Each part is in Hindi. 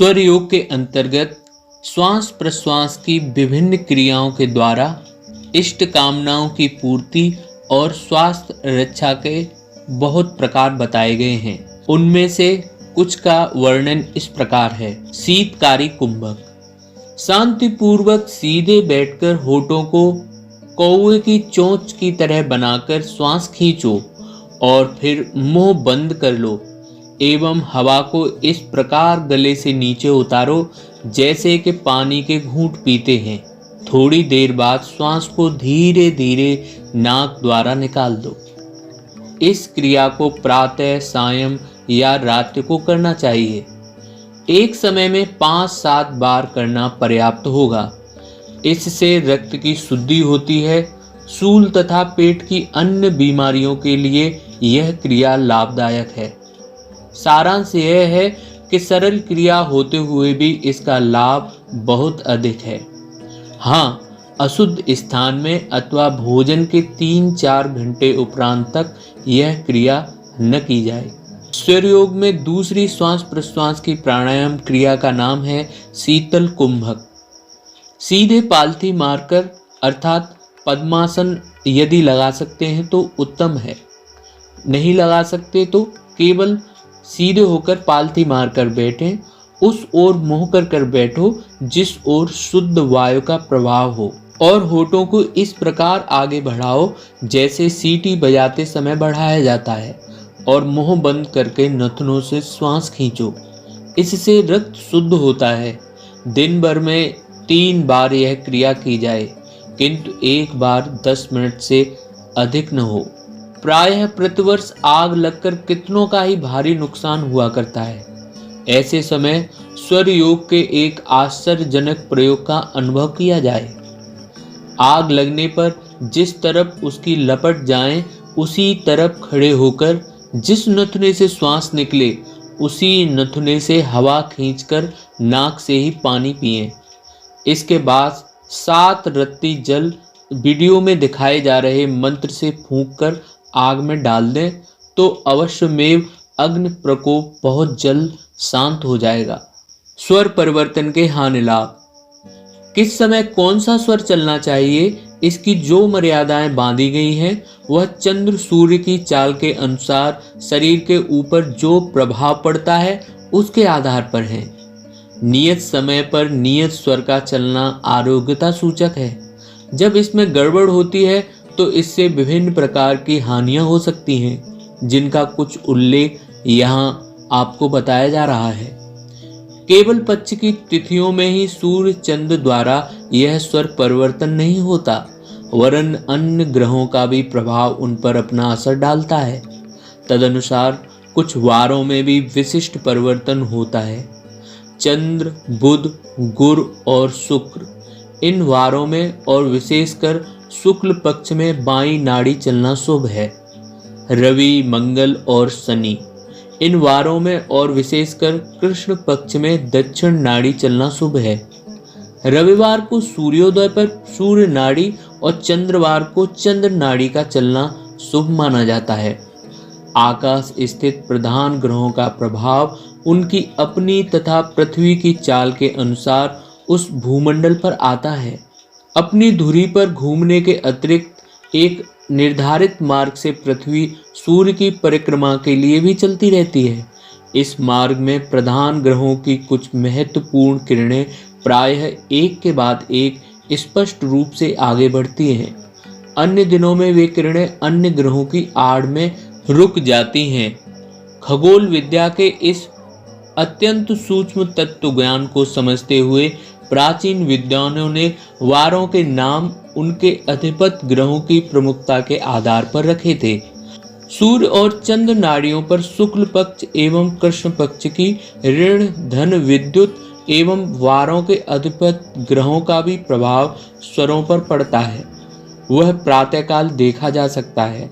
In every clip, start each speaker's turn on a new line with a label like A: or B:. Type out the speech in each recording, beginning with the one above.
A: स्वर योग के अंतर्गत श्वास प्रश्वास की विभिन्न क्रियाओं के द्वारा इष्ट कामनाओं की पूर्ति और स्वास्थ्य रक्षा के बहुत प्रकार बताए गए हैं। उनमें से कुछ का वर्णन इस प्रकार है। शीतकारी कुंभक। शांतिपूर्वक सीधे बैठकर होठों को कौवे की चोंच की तरह बनाकर श्वास खींचो और फिर मुंह बंद कर लो एवं हवा को इस प्रकार गले से नीचे उतारो जैसे कि पानी के घूंट पीते हैं। थोड़ी देर बाद श्वास को धीरे धीरे नाक द्वारा निकाल दो। इस क्रिया को प्रातः, सायं या रात को करना चाहिए। एक समय में 5-7 बार करना पर्याप्त होगा। इससे रक्त की शुद्धि होती है। शूल तथा पेट की अन्य बीमारियों के लिए यह क्रिया लाभदायक है। सारांश यह है कि सरल क्रिया होते हुए भी इसका लाभ बहुत अधिक है। हाँ, अशुद्ध स्थान में अथवा भोजन के 3-4 घंटे उपरांत तक यह क्रिया न की जाए। स्वर योग में दूसरी श्वास प्रश्वास की प्राणायाम क्रिया का नाम है शीतल कुंभक। सीधे पालथी मारकर अर्थात पद्मासन यदि लगा सकते हैं तो उत्तम है। नहीं लगा सकते तो केवल सीधे होकर पालथी मारकर बैठें। उस ओर मुंह कर बैठो जिस ओर शुद्ध वायु का प्रभाव हो और होठों को इस प्रकार आगे बढ़ाओ जैसे सीटी बजाते समय बढ़ाया जाता है और मुंह बंद करके नथनों से श्वास खींचो। इससे रक्त शुद्ध होता है। दिन भर में 3 बार यह क्रिया की जाए, किंतु एक बार 10 मिनट से अधिक न हो। प्रायः प्रतिवर्ष आग लगकर कितनों का ही भारी नुकसान हुआ करता है। ऐसे समय स्वर योग के एक आश्चर्यजनक प्रयोग का अनुभव किया जाए। आग लगने पर जिस तरफ उसकी लपट जाए उसी तरफ खड़े होकर जिस नथुने से श्वास निकले उसी नथुने से हवा खींचकर नाक से ही पानी पिएं। इसके बाद 7 रत्ती जल वीडियो में दिखाए जा रहे मंत्र से फूंककर आग में डाल दें तो अवश्यमेव अग्नि प्रकोप बहुत जल्द शांत हो जाएगा। स्वर परिवर्तन के हानि लाभ। किस समय कौन सा स्वर चलना चाहिए, इसकी जो मर्यादाएं बांधी गई हैं वह चंद्र सूर्य की चाल के अनुसार शरीर के ऊपर जो प्रभाव पड़ता है उसके आधार पर है। नियत समय पर नियत स्वर का चलना आरोग्यता सूचक है। जब इसमें गड़बड़ होती है तो इससे विभिन्न प्रकार की हानियां हो सकती हैं, जिनका कुछ उल्लेख यहाँ आपको बताया जा रहा है। केवल पक्ष की तिथियों में ही सूर्य चंद्र द्वारा यह स्वर परिवर्तन नहीं होता, वरन अन्य ग्रहों का भी प्रभाव उन पर अपना असर डालता है। तदनुसार कुछ वारों में भी विशिष्ट परिवर्तन होता है। चंद्र, बुध, गुरु और शुक्र, इन वारों में और विशेषकर शुक्ल पक्ष में बाईं नाड़ी चलना शुभ है। रवि, मंगल और शनि, इन वारों में और विशेषकर कृष्ण पक्ष में दक्षिण नाड़ी चलना शुभ है। रविवार को सूर्योदय पर सूर्य नाड़ी और चंद्रवार को चंद्र नाड़ी का चलना शुभ माना जाता है। आकाश स्थित प्रधान ग्रहों का प्रभाव उनकी अपनी तथा पृथ्वी की चाल के अनुसार उस भूमंडल पर आता है। अपनी धुरी पर घूमने के अतिरिक्त एक निर्धारित मार्ग से पृथ्वी सूर्य की परिक्रमा के लिए भी चलती रहती है। इस मार्ग में प्रधान ग्रहों की कुछ महत्वपूर्ण किरणें प्रायः एक के बाद एक स्पष्ट रूप से आगे बढ़ती हैं। अन्य दिनों में वे किरणें अन्य ग्रहों की आड़ में रुक जाती हैं। खगोल विद्या के इस अत्यंत सूक्ष्म तत्व ज्ञान को समझते हुए प्राचीन विद्वानों ने वारों के नाम उनके अधिपति ग्रहों की प्रमुखता के आधार पर रखे थे। सूर्य और चंद्र नाड़ियों पर शुक्ल पक्ष एवं कृष्ण पक्ष की ऋण, धन, विद्युत एवं वारों के अधिपति ग्रहों का भी प्रभाव स्वरों पर पड़ता है। वह प्रातःकाल देखा जा सकता है।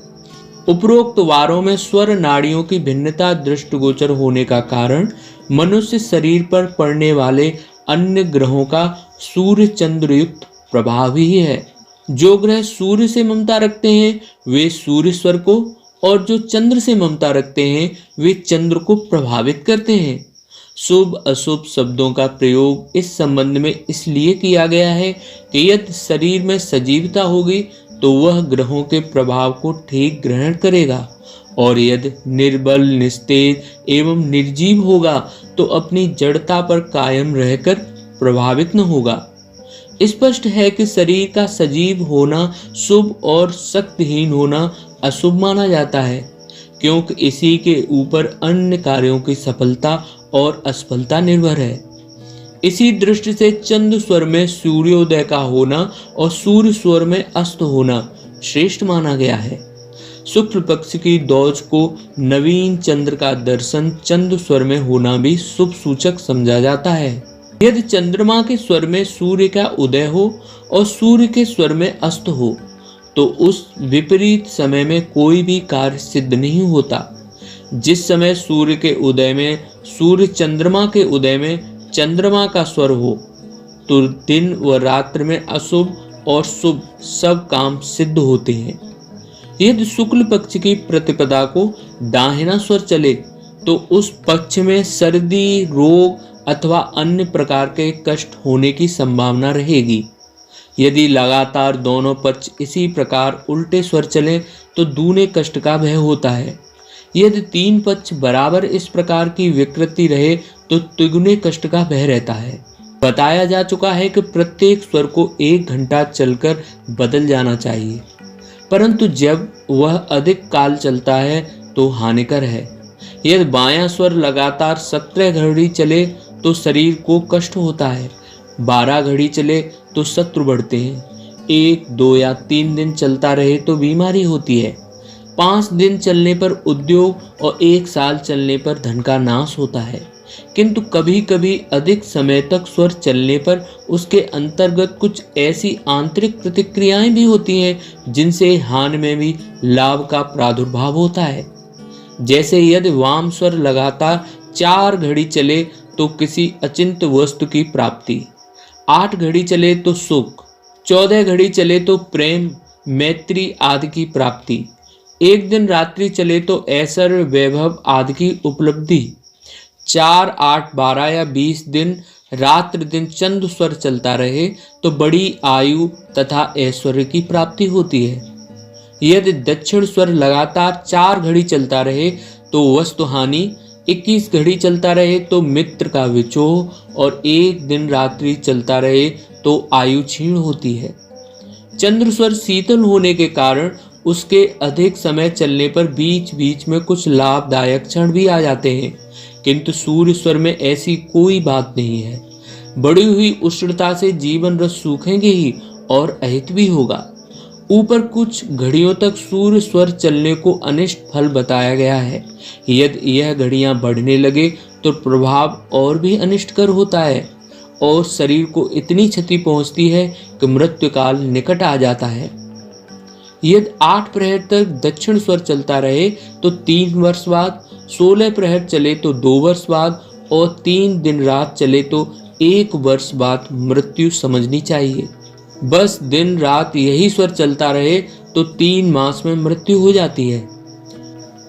A: उपरोक्त वारों में स्वर नाड़ियों की भिन्नता दृष्टिगोचर होने का कारण मनुष्य शरीर पर पड़ने वाले अन्य ग्रहों का सूर्य चंद्र युक्त प्रभाव ही है। जो ग्रह सूर्य से ममता रखते हैं वे सूर्य स्वर को, और जो चंद्र से ममता रखते हैं वे चंद्र को प्रभावित करते हैं। शुभ अशुभ शब्दों का प्रयोग इस संबंध में इसलिए किया गया है कि यदि शरीर में सजीवता होगी तो वह ग्रहों के प्रभाव को ठीक ग्रहण करेगा, और यदि निर्बल निस्तेज एवं निर्जीव होगा तो अपनी जड़ता पर कायम रहकर प्रभावित न होगा। स्पष्ट है कि शरीर का सजीव होना शुभ और शक्तिहीन होना अशुभ माना जाता है, क्योंकि इसी के ऊपर अन्य कार्यों की सफलता और असफलता निर्भर है। इसी दृष्टि से चंद्र स्वर में सूर्योदय का होना और सूर्य स्वर में अस्त होना श्रेष्ठ माना गया है। शुक्ल पक्ष की दौज को नवीन चंद्र का दर्शन चंद्र स्वर में होना भी शुभ सूचक समझा जाता है। यदि चंद्रमा के स्वर में सूर्य का उदय हो और सूर्य के स्वर में अस्त हो तो उस विपरीत समय में कोई भी कार्य सिद्ध नहीं होता। जिस समय सूर्य के उदय में सूर्य चंद्रमा के उदय में चंद्रमा का स्वर हो तो दिन व रात्रि में अशुभ और शुभ सब काम सिद्ध होते हैं। यदि शुक्ल पक्ष की प्रतिपदा को दाहिना स्वर चले तो उस पक्ष में सर्दी, रोग अथवा अन्य प्रकार के कष्ट होने की संभावना रहेगी। यदि लगातार दोनों पक्ष इसी प्रकार उल्टे स्वर चले तो दूने कष्ट का भय होता है। यदि तीन पक्ष बराबर इस प्रकार की विकृति रहे तो तिगुने कष्ट का भय रहता है। बताया जा चुका है कि प्रत्येक स्वर को 1 घंटा चलकर बदल जाना चाहिए, परंतु जब वह अधिक काल चलता है तो हानिकर है। यदि बायां स्वर लगातार 17 घड़ी चले तो शरीर को कष्ट होता है, 12 घड़ी चले तो शत्रु बढ़ते हैं, 1, 2 या 3 दिन चलता रहे तो बीमारी होती है, 5 दिन चलने पर उद्योग और 1 साल चलने पर धन का नाश होता है। किंतु कभी कभी अधिक समय तक स्वर चलने पर उसके अंतर्गत कुछ ऐसी आंतरिक प्रतिक्रियाएं भी होती हैं जिनसे हानि में भी लाभ का प्रादुर्भाव होता है। जैसे यदि वाम स्वर लगातार 4 घड़ी चले तो किसी अचिंत्य वस्तु की प्राप्ति, 8 घड़ी चले तो सुख, 14 घड़ी चले तो प्रेम, मैत्री आदि की प्राप्ति, 1 दिन रात्रि चले तो ऐश्वर्य, वैभव आदि की उपलब्धि, 4, 8, 12 या 20 दिन रात्रि दिन चंद्र स्वर चलता रहे तो बड़ी आयु तथा ऐश्वर्य की प्राप्ति होती है। यदि दक्षिण स्वर लगातार 4 घड़ी चलता रहे तो वस्तु हानि, 21 घड़ी चलता रहे तो मित्र का विचोह और 1 दिन रात्रि चलता रहे तो आयु क्षीण होती है। चंद्र स्वर शीतल होने के कारण उसके अधिक समय चलने पर बीच बीच में कुछ लाभदायक क्षण भी आ जाते हैं, किंतु सूर्य स्वर में ऐसी कोई बात नहीं है। बढ़ी हुई उष्णता से जीवन रस सूखेंगे ही और अहित भी होगा। ऊपर कुछ घड़ियों तक सूर्य स्वर चलने को अनिष्ट फल बताया गया है। यदि यह घड़ियां बढ़ने लगे तो प्रभाव और भी अनिष्टकर होता है और शरीर को इतनी क्षति पहुंचती है कि मृत्यु काल निकट आ जाता है। यदि 8 प्रहर तक दक्षिण स्वर चलता रहे तो 3 वर्ष बाद, 16 प्रहर चले तो 2 वर्ष बाद और 3 दिन रात चले तो 1 वर्ष बाद मृत्यु समझनी चाहिए। बस दिन रात यही स्वर चलता रहे तो 3 मास में मृत्यु हो जाती है।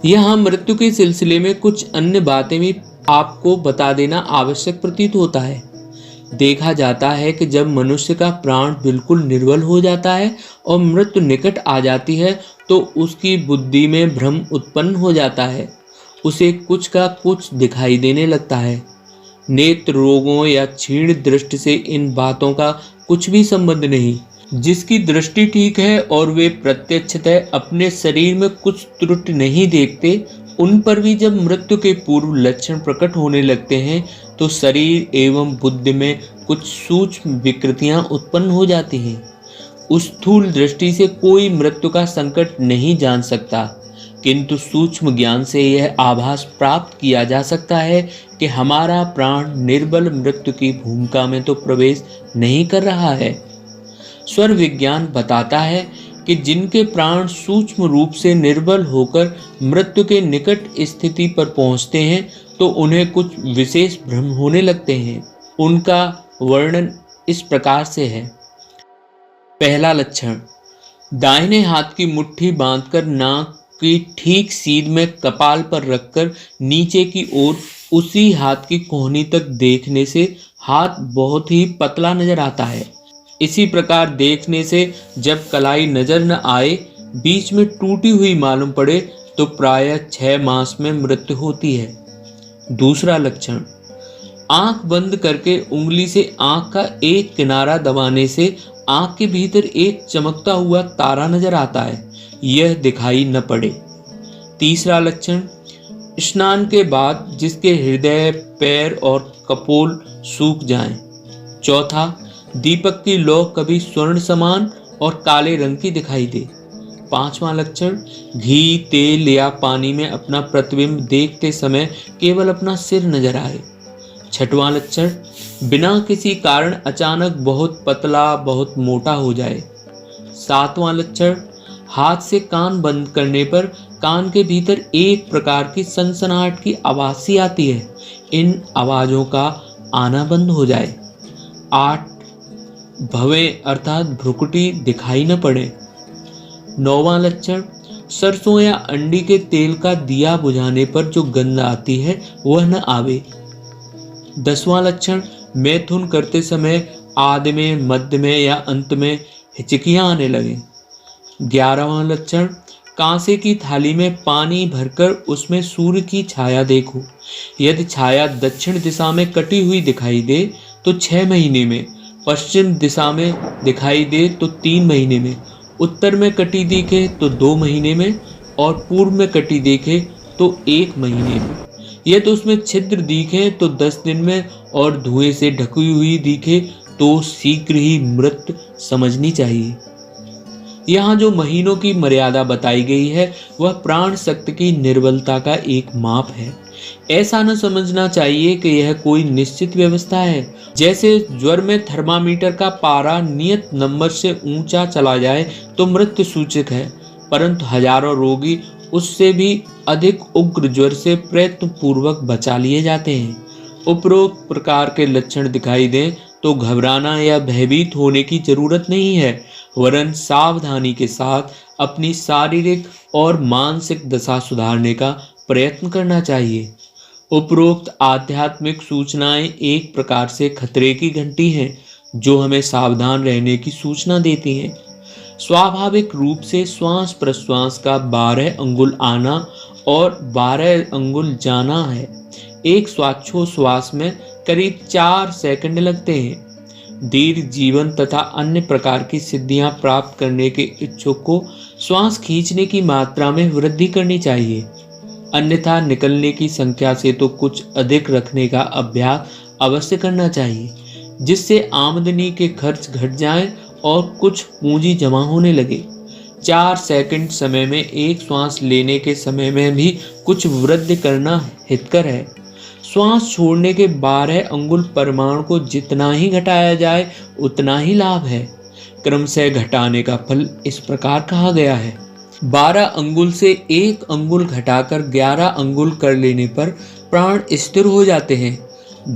A: यहाँ मृत्यु के सिलसिले में कुछ अन्य बातें भी आपको बता देना आवश्यक प्रतीत होता है। देखा जाता है कि जब मनुष्य का प्राण बिल्कुल निर्बल हो जाता है और मृत्यु निकट आ जाती है तो उसकी बुद्धि में भ्रम उत्पन्न हो जाता है, उसे कुछ का कुछ दिखाई देने लगता है। नेत्र रोगों या क्षीण दृष्टि से इन बातों का कुछ भी संबंध नहीं। जिसकी दृष्टि ठीक है और वे प्रत्यक्षतः अपने शरीर में कुछ त्रुटि नहीं देखते, उन पर भी जब मृत्यु के पूर्व लक्षण प्रकट होने लगते हैं तो शरीर एवं बुद्धि में कुछ सूक्ष्म विकृतियां उत्पन्न हो जाती हैं। उस स्थूल दृष्टि से कोई मृत्यु का संकट नहीं जान सकता, किंतु सूक्ष्म ज्ञान से यह आभास प्राप्त किया जा सकता है कि हमारा प्राण निर्बल मृत्यु की भूमिका में तो प्रवेश नहीं कर रहा है। स्वर विज्ञान बताता है कि जिनके प्राण सूक्ष्म रूप से निर्बल होकर मृत्यु के निकट स्थिति पर पहुंचते हैं तो उन्हें कुछ विशेष भ्रम होने लगते हैं। उनका वर्णन इस प्रकार से है। पहला लक्षण, दाहिने हाथ की मुट्ठी बांधकर नाक की ठीक सीध में कपाल पर रखकर नीचे की ओर उसी हाथ की कोहनी तक देखने से हाथ बहुत ही पतला नजर आता है। इसी प्रकार देखने से जब कलाई नजर न आए, बीच में टूटी हुई मालूम पड़े, तो प्रायः 6 मास में मृत्यु होती है। दूसरा लक्षण, आंख बंद करके उंगली से आंख का एक किनारा दबाने से आंख के भीतर एक चमकता हुआ तारा नजर आता है, यह दिखाई न पड़े। तीसरा लक्षण, स्नान के बाद जिसके हृदय, पैर और कपोल सूख जाएं। चौथा, दीपक की लौ कभी स्वर्ण समान और काले रंग की दिखाई दे। पांचवा लक्षण, घी, तेल या पानी में अपना प्रतिबिंब देखते समय केवल अपना सिर नजर आए। छठवां लक्षण, बिना किसी कारण अचानक बहुत पतला, बहुत मोटा हो जाए। सातवां लक्षण, हाथ से कान बंद करने पर कान के भीतर एक प्रकार की सनसनाहट की आवाज सी आती है, इन आवाजों का आना बंद हो जाए। 8, भवें अर्थात भ्रुकुटी दिखाई न पड़े। 9वां लक्षण, सरसों या अंडी के तेल का दिया बुझाने पर जो गंध आती है वह न आवे। 10वां लक्षण, मैथुन करते समय आदि में, मध्य में या अंत में हिचकियां आने लगे। 11वां लक्षण, कांसे की थाली में पानी भरकर उसमें सूर्य की छाया देखो। यदि छाया दक्षिण दिशा में कटी हुई दिखाई दे तो 6 महीने में, पश्चिम दिशा में दिखाई दे तो 3 महीने में, उत्तर में कटी दिखे तो 2 महीने में और पूर्व में कटी दिखे तो 1 महीने में। यह तो उसमें छिद्र दिखे तो 10 दिन में और धुएं से ढकी हुई दिखे तो शीघ्र ही मृत समझनी चाहिए। यहाँ जो महीनों की मर्यादा बताई गई है वह प्राण शक्ति की निर्बलता का एक माप है। ऐसा न समझना चाहिए कि यह कोई निश्चित व्यवस्था है। जैसे ज्वर में थर्मामीटर का पारा नियत नंबर से ऊंचा चला जाए तो मृत्यु सूचक है, परंतु हजारों रोगी उससे भी अधिक उग्र ज्वर से प्रयत्न पूर्वक बचा लिए जाते हैं। उपरोक्त प्रकार के लक्षण दिखाई दें तो घबराना या भयभीत होने की जरूरत नहीं है, वरन सावधानी के साथ अपनी शारीरिक और मानसिक दशा सुधारने का प्रयत्न करना चाहिए। उपरोक्त आध्यात्मिक सूचनाएं एक प्रकार से खतरे की घंटी हैं, जो हमें सावधान रहने की सूचना देती हैं। स्वाभाविक रूप से श्वास प्रश्वास का 12 अंगुल आना और 12 अंगुल जाना है। एक श्वासोच्छ्वास में करीब 4 सेकंड लगते हैं। दीर्घ जीवन तथा अन्य प्रकार की सिद्धियां प्राप्त करने के इच्छुक को श्वास खींचने की मात्रा में वृद्धि करनी चाहिए, अन्यथा निकलने की संख्या से तो कुछ अधिक रखने का अभ्यास अवश्य करना चाहिए, जिससे आमदनी के खर्च घट जाएं और कुछ पूंजी जमा होने लगे। 4 सेकंड समय में एक श्वास लेने के समय में भी कुछ वृद्धि करना हितकर है। श्वास छोड़ने के 12 अंगुल परिमाण को जितना ही घटाया जाए उतना ही लाभ है। क्रमशः घटाने का फल इस प्रकार कहा गया है। 12 अंगुल से 1 अंगुल घटाकर 11 अंगुल कर लेने पर प्राण स्थिर हो जाते हैं।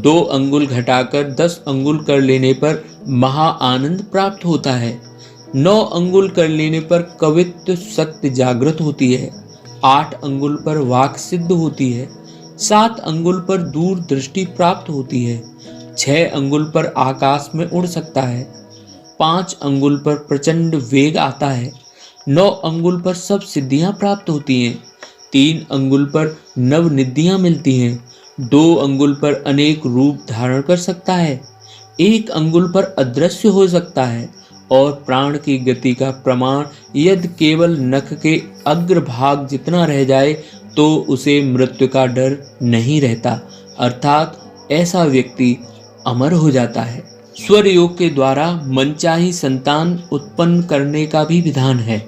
A: 2 अंगुल घटाकर 10 अंगुल कर लेने पर महा आनंद प्राप्त होता है। 9 अंगुल कर लेने पर कवित्व शक्ति जागृत होती है। 8 अंगुल पर वाक सिद्ध होती है। 7 अंगुल पर दूर दृष्टि प्राप्त होती है। 6 अंगुल पर आकाश में उड़ सकता है। 5 अंगुल पर प्रचंड वेग आता है। 9 अंगुल पर सब सिद्धियां प्राप्त होती हैं। 3 अंगुल पर नव निधियां मिलती हैं। 2 अंगुल पर अनेक रूप धारण कर सकता है। 1 अंगुल पर अदृश्य हो सकता है। और प्राण की गति का प्रमाण यदि केवल नख के अग्रभाग जितना रह जाए तो उसे मृत्यु का डर नहीं रहता, अर्थात ऐसा व्यक्ति अमर हो जाता है। स्वर योग के द्वारा मनचाही संतान उत्पन्न करने का भी विधान है।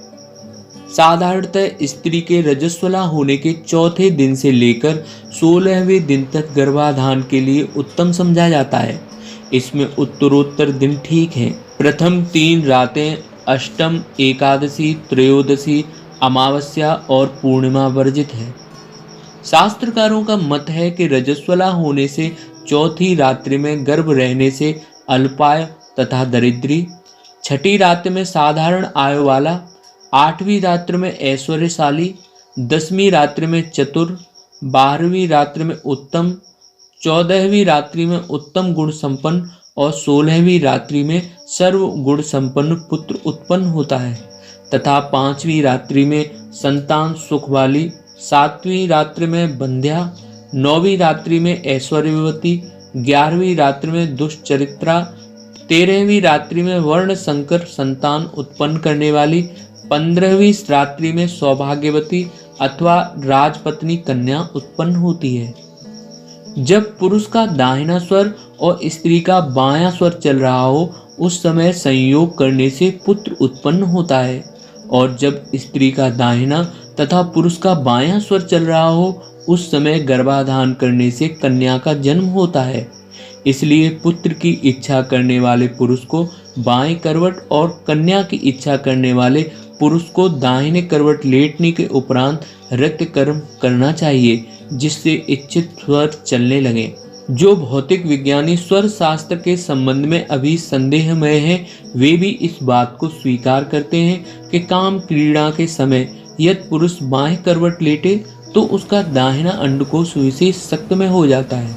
A: साधारणतः स्त्री के रजस्वला होने के चौथे दिन से लेकर 16वें दिन तक गर्भाधान के लिए उत्तम समझा जाता है। इसमें उत्तरोत्तर दिन ठीक हैं। प्रथम 3 रातें अष्टम, एकादशी, त्रयोदशी, अमावस्या और पूर्णिमा वर्जित है। शास्त्रकारों का मत है कि रजस्वला होने से चौथी रात्रि में गर्भ रहने से अल्पाय तथा दरिद्री, छठी रात्रि में साधारण आयु वाला, 8वीं रात्रि में ऐश्वर्यशाली, 10वीं रात्रि में चतुर, 12वीं रात्रि में उत्तम 14वीं रात्रि में उत्तम गुण संपन्न और 16वीं रात्रि में सर्व गुण संपन्न पुत्र उत्पन्न होता है तथा 5वीं रात्रि में संतान सुख वाली, 7वीं रात्रि में बंध्या, 9वीं रात्रि में ऐश्वर्यवती, 11वीं रात्रि में दुष्चरित्रा, 13वीं रात्रि में वर्ण संकर संतान उत्पन्न करने वाली, 15वीं रात्रि में सौभाग्यवती अथवा राजपत्नी कन्या उत्पन्न होती है। जब पुरुष का दाहिना स्वर और स्त्री का बायां स्वर चल रहा हो उस समय संयोग करने से पुत्र उत्पन्न होता है, और जब स्त्री का दाहिना तथा पुरुष का बायां स्वर चल रहा हो उस समय गर्भाधान करने से कन्या का जन्म होता है। इसलिए पुत्र की इच्छा करने वाले पुरुष को बाएं करवट और कन्या की इच्छा करने वाले पुरुष को दाहिने करवट लेटने के उपरांत रक्त कर्म करना चाहिए, जिससे इच्छित स्वर चलने लगे। जो भौतिक विज्ञानी स्वर शास्त्र के संबंध में अभी संदेहमय हैं, वे भी इस बात को स्वीकार करते हैं कि काम क्रीड़ा के समय यदि पुरुष बाएं करवट लेटे तो उसका दाहिना अंडकोश विशेष शक्तिमय हो जाता है।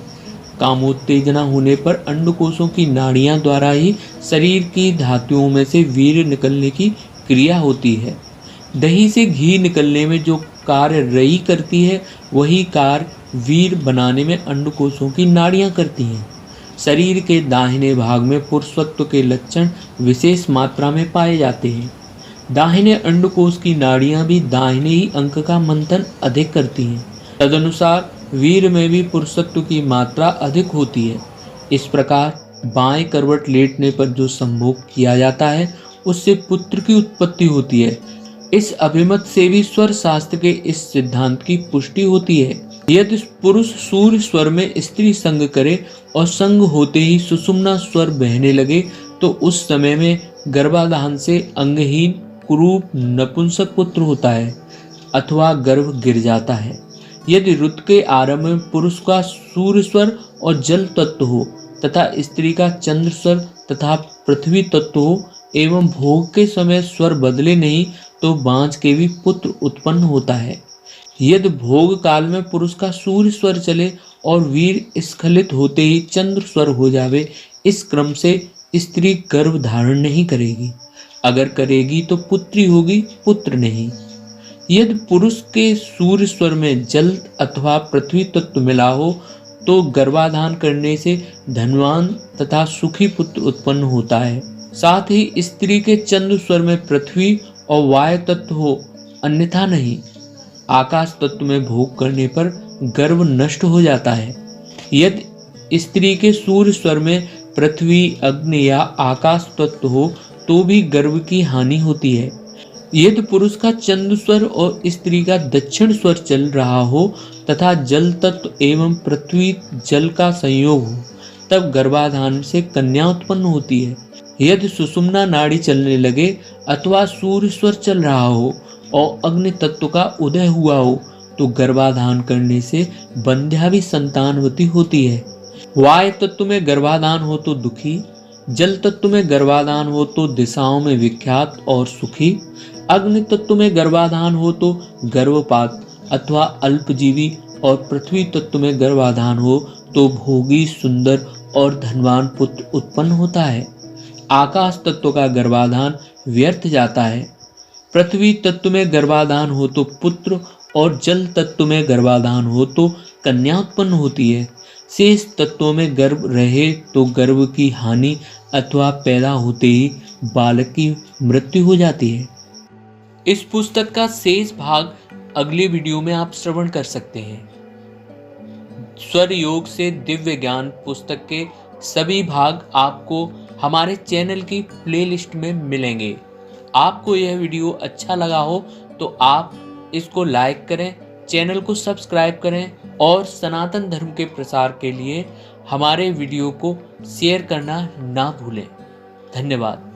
A: कामोत्तेजना होने पर अंडकोशों की नाड़ियां द्वारा ही शरीर की धातुओं में से वीर्य निकलने की क्रिया होती है। दही से घी निकलने में जो कार्य रई करती है वही कार्य वीर बनाने में अंडकोशों की नाड़ियां करती हैं। शरीर के दाहिने भाग में पुरुषत्व के लक्षण विशेष मात्रा में पाए जाते हैं। दाहिने अंडकोश की नाड़ियां भी दाहिने ही अंक का मंथन अधिक करती हैं। तदनुसार वीर में भी पुरुषत्व की मात्रा अधिक होती है। इस प्रकार बाएं करवट लेटने पर जो संभोग किया जाता है उससे पुत्र की उत्पत्ति होती है। इस अभिमत से भी स्वर शास्त्र के इस सिद्धांत की पुष्टि होती है। यदि पुरुष सूर्य स्वर में स्त्री संग करे और संग होते ही सुषुम्ना स्वर बहने लगे तो उस समय में गर्भाधान से अंगहीन कुरूप नपुंसक पुत्र होता है अथवा गर्भ गिर जाता है। यदि ऋतु के आरंभ में पुरुष का सूर्य स्वर और जल तत्व हो तथा स्त्री का चंद्र स्वर तथा पृथ्वी तत्व हो एवं भोग के समय स्वर बदले नहीं तो बांझ के भी पुत्र उत्पन्न होता है। यदि भोग काल में पुरुष का सूर्य स्वर चले और वीर स्खलित होते ही चंद्र स्वर हो जावे, इस क्रम से स्त्री गर्भ धारण नहीं करेगी। अगर करेगी तो पुत्री होगी, पुत्र नहीं। यदि पुरुष के सूर्य स्वर में जल अथवा पृथ्वी तत्व मिला हो तो गर्भाधान करने से धनवान तथा सुखी पुत्र उत्पन्न होता है। साथ ही स्त्री के चंद्र स्वर में पृथ्वी और वायु तत्व हो, अन्यथा नहीं। आकाश तत्व में भोग करने पर गर्भ नष्ट हो जाता है। यदि स्त्री के सूर्य स्वर में पृथ्वी, अग्नि या आकाश तत्व हो तो भी गर्भ की हानि होती है। यदि पुरुष का चंद्र स्वर और स्त्री का दक्षिण स्वर चल रहा हो तथा जल तत्व एवं पृथ्वी जल का संयोग हो तब गर्भाधान से कन्या उत्पन्न होती है। यदि सुषुम्ना नाड़ी चलने लगे अथवा सूर्य स्वर चल रहा हो और अग्नि तत्व का उदय हुआ हो तो गर्भाधान करने से बंध्या भी संतानवती होती है। वायु तत्व में गर्भाधान हो तो दुखी, जल तत्व में गर्भाधान हो तो दिशाओं में विख्यात और सुखी, अग्नि तत्व में गर्भाधान हो तो गर्भपात अथवा अल्पजीवी और पृथ्वी तत्व में गर्भाधान हो तो भोगी, सुंदर और धनवान पुत्र उत्पन्न होता है। आकाश तत्व का गर्भाधान व्यर्थ जाता है। पृथ्वी तत्व में गर्भाधान हो तो पुत्र और जल तत्व में गर्भाधान हो तो कन्या उत्पन्न होती है। शेष तत्वों में गर्भ रहे तो गर्भ की हानि अथवा पैदा होते ही बालक की मृत्यु हो जाती है। इस पुस्तक का शेष भाग अगले वीडियो में आप श्रवण कर सकते हैं। स्वर योग से दिव्य ज्ञान पुस्तक के सभी भाग आपको हमारे चैनल की प्लेलिस्ट में मिलेंगे। आपको यह वीडियो अच्छा लगा हो तो आप इसको लाइक करें, चैनल को सब्सक्राइब करें और सनातन धर्म के प्रसार के लिए हमारे वीडियो को शेयर करना ना भूलें। धन्यवाद।